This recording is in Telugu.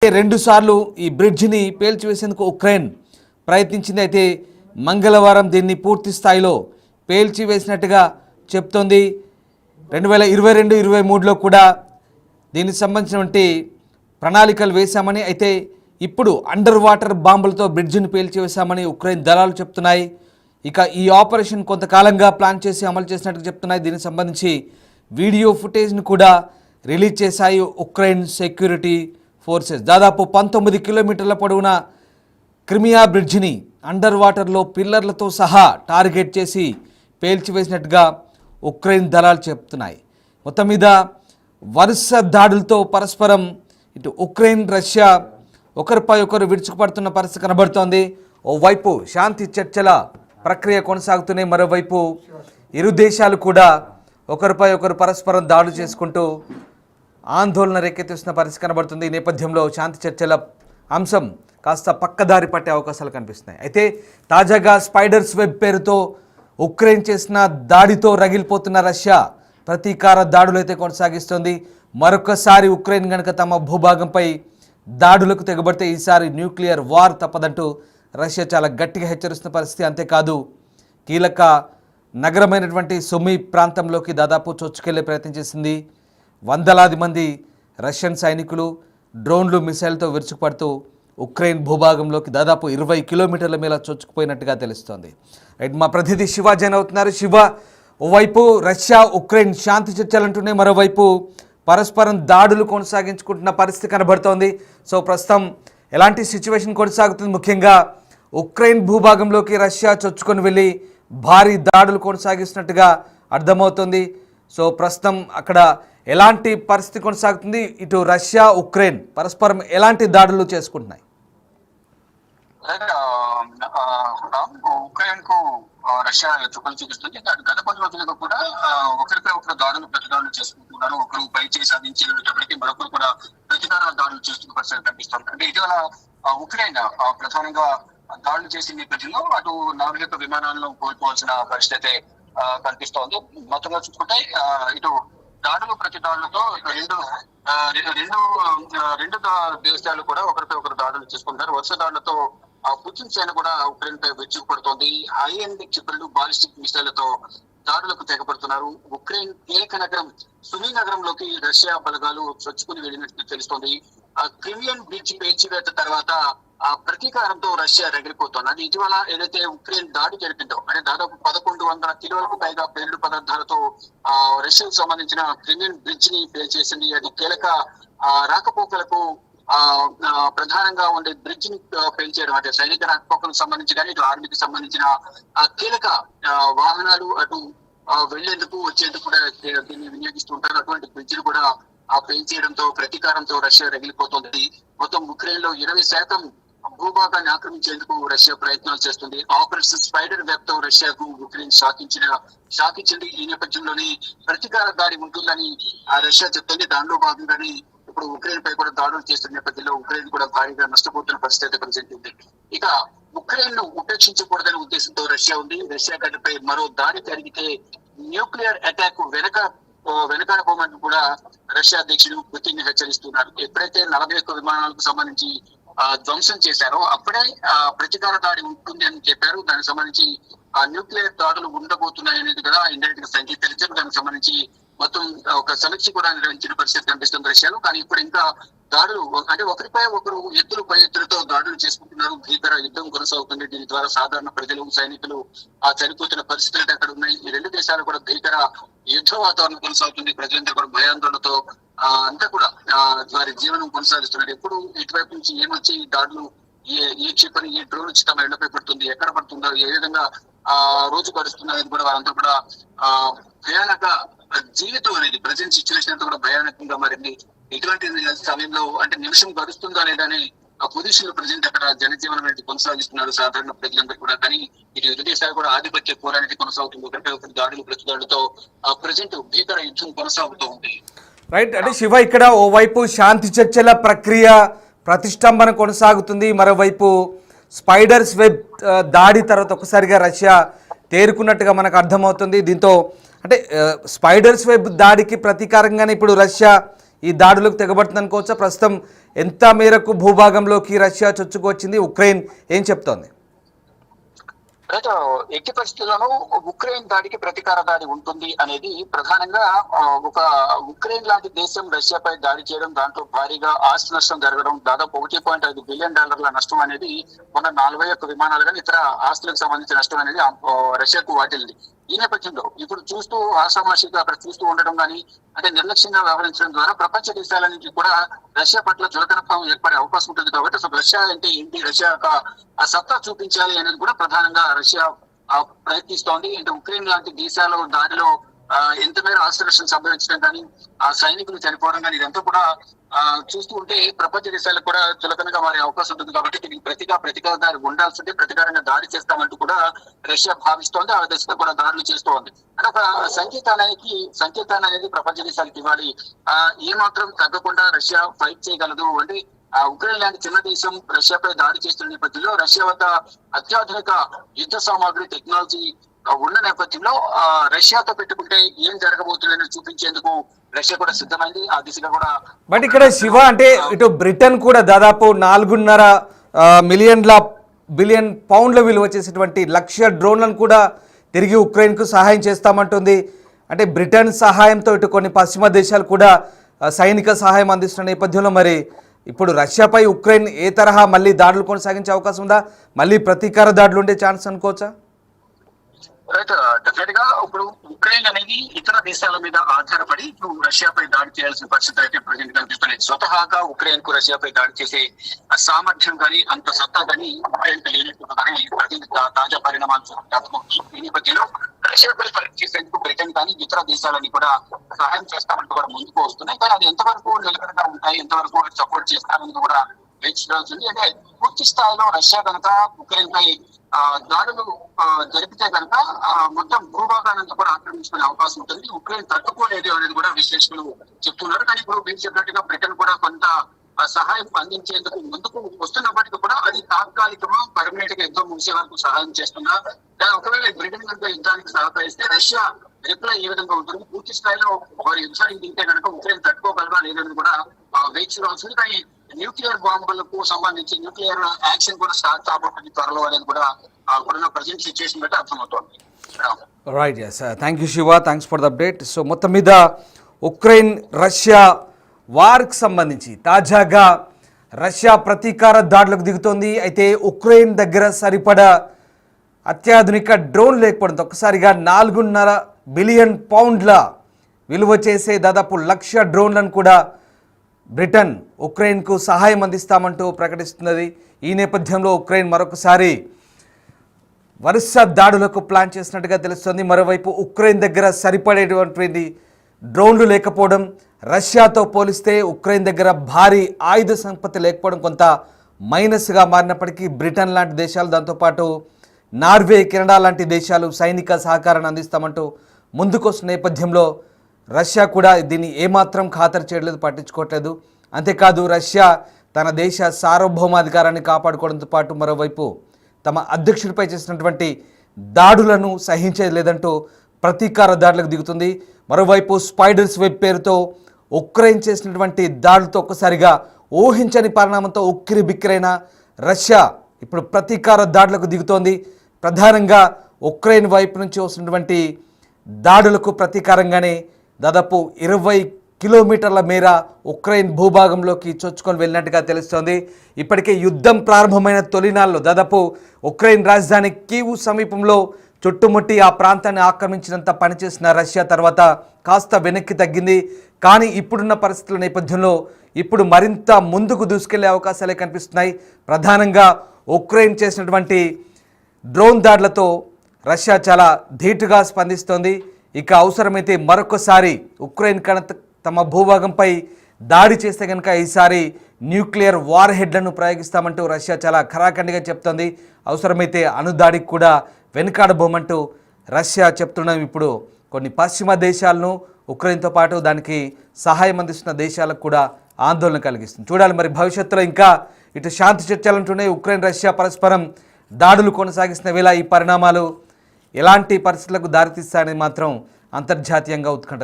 రెండు సార్లు ఈ బ్రిడ్జిని పేల్చివేసేందుకు ఉక్రెయిన్ ప్రయత్నించింది. అయితే మంగళవారం దీన్ని పూర్తి స్థాయిలో పేల్చివేసినట్టుగా చెప్తోంది. 2022-23లో కూడా దీనికి సంబంధించినటువంటి ప్రణాళికలు వేశామని, అయితే ఇప్పుడు అండర్ వాటర్ బాంబులతో బ్రిడ్జిని పేల్చివేశామని ఉక్రెయిన్ దళాలు చెప్తున్నాయి. ఇక ఈ ఆపరేషన్ కొంతకాలంగా ప్లాన్ చేసి అమలు చేసినట్టు చెప్తున్నాయి. దీనికి సంబంధించి వీడియో ఫుటేజ్ను కూడా రిలీజ్ చేశాయి ఉక్రెయిన్ సెక్యూరిటీ ఫోర్సెస్. దాదాపు 19 కిలోమీటర్ల పొడవున క్రిమియా బ్రిడ్జిని అండర్ వాటర్లో పిల్లర్లతో సహా టార్గెట్ చేసి పేల్చివేసినట్టుగా ఉక్రెయిన్ దళాలు చెప్తున్నాయి. మొత్తం మీద వరుస దాడులతో పరస్పరం ఇటు ఉక్రెయిన్ రష్యా ఒకరిపై ఒకరు విరుచుకుపడుతున్న పరిస్థితి కనబడుతోంది. ఓవైపు శాంతి చర్చల ప్రక్రియ కొనసాగుతున్నాయి, మరోవైపు ఇరు దేశాలు కూడా ఒకరిపై ఒకరు పరస్పరం దాడులు చేసుకుంటూ ఆందోళన రేకెత్తిస్తున్న పరిస్థితి కనబడుతుంది. ఈ నేపథ్యంలో శాంతి చర్చల అంశం కాస్త పక్కదారి పట్టే అవకాశాలు కనిపిస్తున్నాయి. అయితే తాజాగా స్పైడర్స్ వెబ్ పేరుతో ఉక్రెయిన్ చేసిన దాడితో రగిలిపోతున్న రష్యా ప్రతీకార దాడులు అయితే కొనసాగిస్తోంది. మరొకసారి ఉక్రెయిన్ కనుక తమ భూభాగంపై దాడులకు తెగబడితే ఈసారి న్యూక్లియర్ వార్ తప్పదంటూ రష్యా చాలా గట్టిగా హెచ్చరిస్తున్న పరిస్థితి. అంతేకాదు కీలక నగరమైనటువంటి సుమీ ప్రాంతంలోకి దాదాపు చొచ్చుకెళ్లే ప్రయత్నం చేసింది. వందలాది మంది రష్యన్ సైనికులు డ్రోన్లు మిసైల్తో విరుచుకుపడుతూ ఉక్రెయిన్ భూభాగంలోకి దాదాపు 20 కిలోమీటర్ల మేర చొచ్చుకుపోయినట్టుగా తెలుస్తోంది. రైట్, మా ప్రతినిధి శివ జైన్ అవుతున్నారు. శివ, ఓవైపు రష్యా ఉక్రెయిన్ శాంతి చర్చలంటూనే మరోవైపు పరస్పరం దాడులు కొనసాగించుకుంటున్న పరిస్థితి కనబడుతోంది. సో ప్రస్తుతం ఎలాంటి సిచ్యువేషన్ కొనసాగుతుంది? ముఖ్యంగా ఉక్రెయిన్ భూభాగంలోకి రష్యా చొచ్చుకొని వెళ్ళి భారీ దాడులు కొనసాగిస్తున్నట్టుగా అర్థమవుతుంది. సో ప్రస్తుతం అక్కడ ఎలాంటి పరిస్థితి కొనసాగుతుంది? ఇటు రష్యా ఉక్రెయిన్ పరస్పరం ఎలాంటి దాడులు చేసుకుంటున్నాయి? ఉక్రెయిన్ కు రష్యా చుక్కలు చూపిస్తుంది. గత కొన్ని రోజులుగా కూడా ఒకరిపై ఒకరు దాడులు ప్రతిదాడులు చేసుకుంటున్నారు. ఒకరు పై చేసి సాధించేటప్పటికీ మరొకరు కూడా ప్రతిదార దాడులు చేస్తున్న పరిస్థితి కనిపిస్తుంది. అంటే ఇటీవల ఉక్రెయిన్ ప్రధానంగా దాడులు చేసిన నేపథ్యంలో అటు నావిక విమానాలను కోల్పోవాల్సిన పరిస్థితి కనిపిస్తోంది. మొత్తంగా చూసుకుంటే ఇటు దాడులు ప్రతి దాడులతో రెండు దేశాలు కూడా ఒకరిపై ఒకరు దాడులు చేసుకుంటారు. వరుస దాడులతో పుతిన్ సేన కూడా ఉక్రెయిన్ పై విరుచుకుపడుతోంది. హై ఎండ్ క్షిపణులు, బాలిస్టిక్ మిసైళ్లతో దాడులకు తెగపడుతున్నారు. ఉక్రెయిన్ కీలక నగరం సుమీ నగరంలోకి రష్యా బలగాలు చొచ్చుకుని వెళ్ళినట్టు తెలుస్తోంది. క్రిమియన్ బ్రిడ్జ్ పేల్చివేత తర్వాత ఆ ప్రతీకారంతో రష్యా రగిలిపోతోంది. అది ఇటీవల ఏదైతే ఉక్రెయిన్ దాడి జరిపిందో, అంటే దాదాపు 1100 కిలోలకు పైగా పేలుడు పదార్థాలతో రష్యాకు సంబంధించిన క్రిమియన్ బ్రిడ్జ్ ని పేల్చేసింది. అది కీలక రాకపోకలకు ప్రధానంగా ఉండే బ్రిడ్జ్ ని పేల్చేయడం, అంటే సైనిక రాకపోకలకు సంబంధించి కానీ ఇటు ఆర్మీకి సంబంధించిన కీలక వాహనాలు అటు వెళ్లేందుకు వచ్చేందుకు కూడా దీన్ని వినియోగిస్తూ ఉంటారు. అటువంటి బ్రిడ్జ్ కూడా పేల్చేయడంతో ప్రతీకారంతో రష్యా రగిలిపోతుంది. మొత్తం ఉక్రెయిన్ లో 20% భూభాగాన్ని ఆక్రమించేందుకు రష్యా ప్రయత్నాలు చేస్తుంది. ఆపరేషన్ స్పైడర్ వెబ్ తో రష్యాకు ఉక్రెయిన్ షాకిచ్చింది. ఈ నేపథ్యంలోనే ప్రతీకార దాడి ఉంటుందని రష్యా చెప్తుంది. దానిలో భాగంగానే ఇప్పుడు ఉక్రెయిన్ పై కూడా దాడులు చేస్తున్న నేపథ్యంలో ఉక్రెయిన్ కూడా భారీగా నష్టపోతున్న పరిస్థితి కనిపిస్తుంది. ఇక ఉక్రెయిన్ ను ఉపేక్షించకూడదనే ఉద్దేశంతో రష్యా ఉంది. రష్యా గడ్డపై మరో దాడి జరిగితే న్యూక్లియర్ అటాక్ వెనకాడబోమని కూడా రష్యా అధ్యక్షుడు పుతిన్ హెచ్చరిస్తున్నారు. ఎప్పుడైతే 41 విమానాలకు సంబంధించి ధ్వంసం చేశారో అప్పుడే ప్రతీకార దాడి ఉంటుంది అని చెప్పారు. దానికి సంబంధించి న్యూక్లియర్ దాడులు ఉండబోతున్నాయి అనేది కూడా ఇండైరెక్ట్ గా సంకేతాలు ఇచ్చారు. దానికి సంబంధించి మొత్తం ఒక సమీక్ష కూడా నిర్వహించిన పరిస్థితి కనిపిస్తుంది రష్యాలో. కానీ ఇప్పుడు ఇంకా దాడులు, అంటే ఒకరిపై ఒకరు ఎత్తులు పై ఎత్తులతో దాడులు చేసుకుంటున్నారు. భీకర యుద్ధం కొనసాగుతుంది. దీని ద్వారా సాధారణ ప్రజలు, సైనికులు చనిపోతున్న పరిస్థితులు అక్కడ ఉన్నాయి. ఈ రెండు దేశాలు కూడా భీకర యుద్ధ వాతావరణం కొనసాగుతుంది. ప్రజలంతా కూడా భయాందోళనతో అంతా కూడా వారి జీవనం కొనసాగిస్తున్నారు. ఎప్పుడు ఇటువైపు నుంచి ఏమొచ్చి దాడులు, ఏ క్షిపణి, ఏ డ్రోన్ వచ్చి తమ ఇళ్లపై పడుతుంది, ఎక్కడ పడుతుందో, ఏ విధంగా రోజు గడుస్తున్నది కూడా వారంతా కూడా భయానక జీవితం అనేది ప్రజెంట్ సిచ్యువేషన్ అంతా కూడా భయానకంగా మారింది. ఇటువంటి సమయంలో అంటే నిమిషం గడుస్తుందా లేదా అని ఆ పొజిషన్ లో ప్రజెంట్ అక్కడ జనజీవనం అనేది కొనసాగిస్తున్నారు సాధారణ ప్రజలందరూ కూడా. కానీ ఇటు ఇరు దేశాలు కూడా ఆధిపత్య పోరానికి కొనసాగుతుంది. ఒకరిపై ఒకరి దాడులు ప్రతిదాడులతో ప్రజెంట్ భీకర యుద్ధం కొనసాగుతూ ఉంది. రైట్, అంటే శివ, ఇక్కడ ఓవైపు శాంతి చర్చల ప్రక్రియ ప్రతిష్టంభన కొనసాగుతుంది, మరోవైపు స్పైడర్స్ వెబ్ దాడి తర్వాత ఒకసారిగా రష్యా తేరుకున్నట్టుగా మనకు అర్థమవుతుంది. దీంతో అంటే స్పైడర్స్ వెబ్ దాడికి ప్రతీకారంగానే ఇప్పుడు రష్యా ఈ దాడులకు తెగబడుతుంది అనుకోవచ్చా? ప్రస్తుతం ఎంత మేరకు భూభాగంలోకి రష్యా చొచ్చుకొచ్చింది, ఉక్రెయిన్ ఏం చెప్తోంది? అయితే ఎట్టి పరిస్థితుల్లోనూ ఉక్రెయిన్ దాడికి ప్రతీకార దాడి ఉంటుంది అనేది ప్రధానంగా ఒక ఉక్రెయిన్ లాంటి దేశం రష్యాపై దాడి చేయడం, దాంట్లో భారీగా ఆస్తి నష్టం జరగడం, దాదాపు $1.5 బిలియన్ నష్టం అనేది మొన్న 41 విమానాలు కానీ ఇతర ఆస్తులకు సంబంధించిన నష్టం అనేది రష్యాకు వాటిల్లింది. ఈ నేపథ్యంలో ఇప్పుడు చూస్తూ ఆషామాషిగా అక్కడ చూస్తూ ఉండడం కానీ అంటే నిర్లక్ష్యంగా వ్యవహరించడం ద్వారా ప్రపంచ దేశాల నుంచి కూడా రష్యా పట్ల చులకనత్వం ఏర్పడే అవకాశం ఉంటుంది. కాబట్టి అసలు రష్యా అంటే ఏంటి, రష్యా ఆ సత్తా చూపించాలి అనేది కూడా ప్రధానంగా రష్యా ప్రయత్నిస్తోంది. అంటే ఉక్రెయిన్ లాంటి దేశాల దాడిలో ఎంత మేర ఆస్తి నష్టం సంభవించడం కానీ ఆ సైనికులు చనిపోవడం కానీ ఇదంతా కూడా చూస్తూ ఉంటే ప్రపంచ దేశాలకు కూడా చులకనగా మారే అవకాశం ఉంటుంది. కాబట్టి దీనికి ప్రతీకార దాడి ఉండాల్సి ఉంటే ప్రతీకారంగా దాడి చేస్తామంటూ కూడా రష్యా భావిస్తోంది. ఆ దిశగా కూడా దాడులు చేస్తోంది. అంటే ఒక సంకేతాన్ని అనేది ప్రపంచ దేశాలకు ఇవ్వాలి. ఏమాత్రం తగ్గకుండా రష్యా ఫైట్ చేయగలదు. అంటే ఉక్రెయిన్ లాంటి చిన్న దేశం రష్యాపై దాడి చేస్తున్న నేపథ్యంలో రష్యా వద్ద అత్యాధునిక యుద్ధ సామాగ్రి టెక్నాలజీ ఉన్న నేపథ్యంలో రష్యాతో పెట్టుకుంటే ఏం జరగబోతుందని చూపించేందుకు రష్యా కూడా సిద్ధమైంది. ఆ దిశగా కూడా బట్ ఇక్కడ శివ అంటే ఇటు బ్రిటన్ కూడా దాదాపు 4.5 బిలియన్ పౌండ్ల విలువ చేసేటువంటి 1,00,000 డ్రోన్లను కూడా తిరిగి ఉక్రెయిన్కు సహాయం చేస్తామంటుంది. అంటే బ్రిటన్ సహాయంతో ఇటు కొన్ని పశ్చిమ దేశాలు కూడా సైనిక సహాయం అందిస్తున్న నేపథ్యంలో మరి ఇప్పుడు రష్యాపై ఉక్రెయిన్ ఏ తరహా మళ్ళీ దాడులు కొనసాగించే అవకాశం ఉందా? మళ్ళీ ప్రతీకార దాడులు ఉండే ఛాన్స్ అనుకోవచ్చా? రైట్, డెఫినెట్ గా ఇప్పుడు ఉక్రెయిన్ అనేది ఇతర దేశాల మీద ఆధారపడి ఇప్పుడు రష్యాపై దాడి చేయాల్సిన పరిస్థితి అయితే ప్రజెంట్ కనిపిస్తున్నాయి. స్వతహాగా ఉక్రెయిన్ కు రష్యాపై దాడి చేసే సామర్థ్యం కానీ అంత సత్తా కానీ ఉక్రెయిన్ లేనట్టుగానే ప్రజెంట్ తాజా పరిణామాలు చూడాలి. ఈ నేపథ్యంలో రష్యాపై ఫైట్ చేసేందుకు బ్రిటన్ కానీ ఇతర దేశాలని కూడా సహాయం చేస్తామంటూ కూడా ముందుకు వస్తున్నాయి. కానీ అది ఎంతవరకు నిలకడగా ఉంటాయి, ఎంతవరకు సపోర్ట్ చేస్తారని కూడా వేచి చూడాల్సింది. అంటే పూర్తి స్థాయిలో రష్యా కనుక ఉక్రెయిన్ పై దాడులు జరిపితే కనుక మొత్తం భూభాగానంతా కూడా ఆక్రమించుకునే అవకాశం ఉంటుంది. ఉక్రెయిన్ తట్టుకోలేదు అనేది కూడా విశ్లేషకులు చెప్తున్నారు. కానీ ఇప్పుడు మీరు చెప్పినట్టుగా బ్రిటన్ కూడా కొంత సహాయం అందించేందుకు ముందుకు వస్తున్నప్పటికీ కూడా అది తాత్కాలికమా పర్మనెంట్ గా యుద్ధం ముగిసే వరకు సహాయం చేస్తుందా, ఒకవేళ బ్రిటన్ కనుక యుద్ధానికి సహకరిస్తే రష్యా రిప్లై ఏ విధంగా ఉంటుంది, పూర్తి స్థాయిలో వారి యుద్ధానికి దింటే కనుక ఉక్రెయిన్ తట్టుకోగలరా లేదని కూడా వేచి చూడాల్సింది. కానీ న్యూక్లియర్ బాంబులకు సంబంధించి న్యూక్లియర్ యాక్షన్ కూడా స్టార్ట్ కాబోతుంది త్వరలో అనేది కూడా ఇప్పుడున్న ప్రజెంట్ సిచ్యువేషన్ బట్టి అర్థమవుతోంది. Right, yes, thank you Shiva, thanks for the update. So మొత్తం మీద ఉక్రెయిన్ రష్యా వార్కి సంబంధించి తాజాగా రష్యా ప్రతీకార దాడులకు దిగుతోంది. అయితే ఉక్రెయిన్ దగ్గర సరిపడా అత్యాధునిక డ్రోన్ లేకపోవడంతో ఒక్కసారిగా 4.5 బిలియన్ పౌండ్ల విలువ చేసే దాదాపు 1,00,000 డ్రోన్లను కూడా బ్రిటన్ ఉక్రెయిన్కు సహాయం అందిస్తామంటూ ప్రకటిస్తున్నది. ఈ నేపథ్యంలో ఉక్రెయిన్ మరొకసారి వరుస దాడులకు ప్లాన్ చేసినట్టుగా తెలుస్తుంది. మరోవైపు ఉక్రెయిన్ దగ్గర సరిపడేటువంటి డ్రోన్లు లేకపోవడం, రష్యాతో పోలిస్తే ఉక్రెయిన్ దగ్గర భారీ ఆయుధ సంపత్తి లేకపోవడం కొంత మైనస్గా మారినప్పటికీ బ్రిటన్ లాంటి దేశాలు, దాంతోపాటు నార్వే, కెనడా లాంటి దేశాలు సైనిక సహకారాన్ని అందిస్తామంటూ ముందుకొస్తున్న నేపథ్యంలో రష్యా కూడా దీన్ని ఏమాత్రం ఖాతరు చేయలేదు, పట్టించుకోవట్లేదు. అంతేకాదు రష్యా తన దేశ సార్వభౌమాధికారాన్ని కాపాడుకోవడంతో పాటు మరోవైపు తమ అధ్యక్షుడిపై చేసినటువంటి దాడులను సహించలేదంటూ ప్రతీకార దాడులకు దిగుతుంది. మరోవైపు స్పైడర్స్ వెబ్ పేరుతో ఉక్రెయిన్ చేసినటువంటి దాడులతో ఒక్కసారిగా ఊహించని పరిణామంతో ఉక్కిరి బిక్కిరైన రష్యా ఇప్పుడు ప్రతీకార దాడులకు దిగుతోంది. ప్రధానంగా ఉక్రెయిన్ వైపు నుంచి వస్తున్నటువంటి దాడులకు ప్రతీకారంగానే దాదాపు 20 కిలోమీటర్ల మేర ఉక్రెయిన్ భూభాగంలోకి చొచ్చుకొని వెళ్ళినట్టుగా తెలుస్తోంది. ఇప్పటికే యుద్ధం ప్రారంభమైన తొలినాల్లో దాదాపు ఉక్రెయిన్ రాజధాని కీవ్ సమీపంలో చుట్టుముట్టి ఆ ప్రాంతాన్ని ఆక్రమించినంత పనిచేసిన రష్యా తర్వాత కాస్త వెనక్కి తగ్గింది. కానీ ఇప్పుడున్న పరిస్థితుల నేపథ్యంలో ఇప్పుడు మరింత ముందుకు దూసుకెళ్లే అవకాశాలే కనిపిస్తున్నాయి. ప్రధానంగా ఉక్రెయిన్ చేసినటువంటి డ్రోన్ దాడులతో రష్యా చాలా ధీటుగా స్పందిస్తోంది. ఇక అవసరమైతే మరొకసారి ఉక్రెయిన్ తమ భూభాగంపై దాడి చేస్తే కనుక ఈసారి న్యూక్లియర్ వార్ హెడ్లను ప్రయోగిస్తామంటూ రష్యా చాలా ఖరాఖండిగా చెప్తోంది. అవసరమైతే అణుదాడికి కూడా వెనుకాడబోమంటూ రష్యా చెప్తున్నాం. ఇప్పుడు కొన్ని పశ్చిమ దేశాలను ఉక్రెయిన్తో పాటు దానికి సహాయం అందిస్తున్న దేశాలకు కూడా ఆందోళన కలిగిస్తుంది. చూడాలి మరి భవిష్యత్తులో ఇంకా ఇటు శాంతి చర్చలంటూనే ఉక్రెయిన్ రష్యా పరస్పరం దాడులు కొనసాగిస్తున్న వేళ ఈ పరిణామాలు ఎలాంటి పరిస్థితులకు దారితీస్తాయని మాత్రం అంతర్జాతీయంగా ఉత్కంఠ